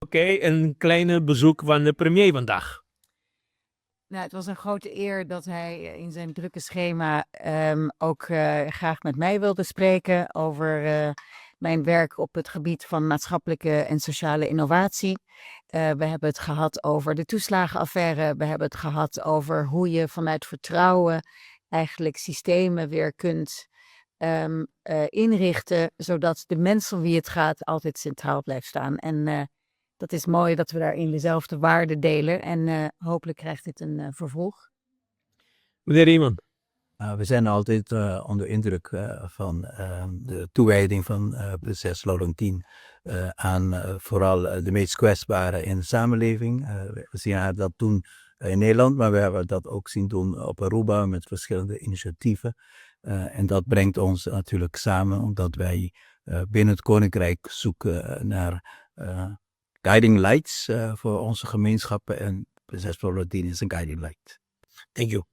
oké, een kleine bezoek van de premier vandaag. Nou, het was een grote eer dat hij in zijn drukke schema ook graag met mij wilde spreken over mijn werk op het gebied van maatschappelijke en sociale innovatie. We hebben het gehad over de toeslagenaffaire. We hebben het gehad over hoe je vanuit vertrouwen eigenlijk systemen weer kunt inrichten, zodat de mens om wie het gaat altijd centraal blijft staan. En dat is mooi dat we daarin dezelfde waarden delen en hopelijk krijgt dit een vervolg. Meneer Riemann. We zijn altijd onder indruk van de toewijding van prinses Laurentien aan vooral de meest kwetsbaren in de samenleving. We zien haar dat doen in Nederland, maar we hebben dat ook zien doen op Aruba met verschillende initiatieven. En dat brengt ons natuurlijk samen, omdat wij binnen het Koninkrijk zoeken naar guiding lights voor onze gemeenschappen. En prinses Laurentien is een guiding light. Thank you.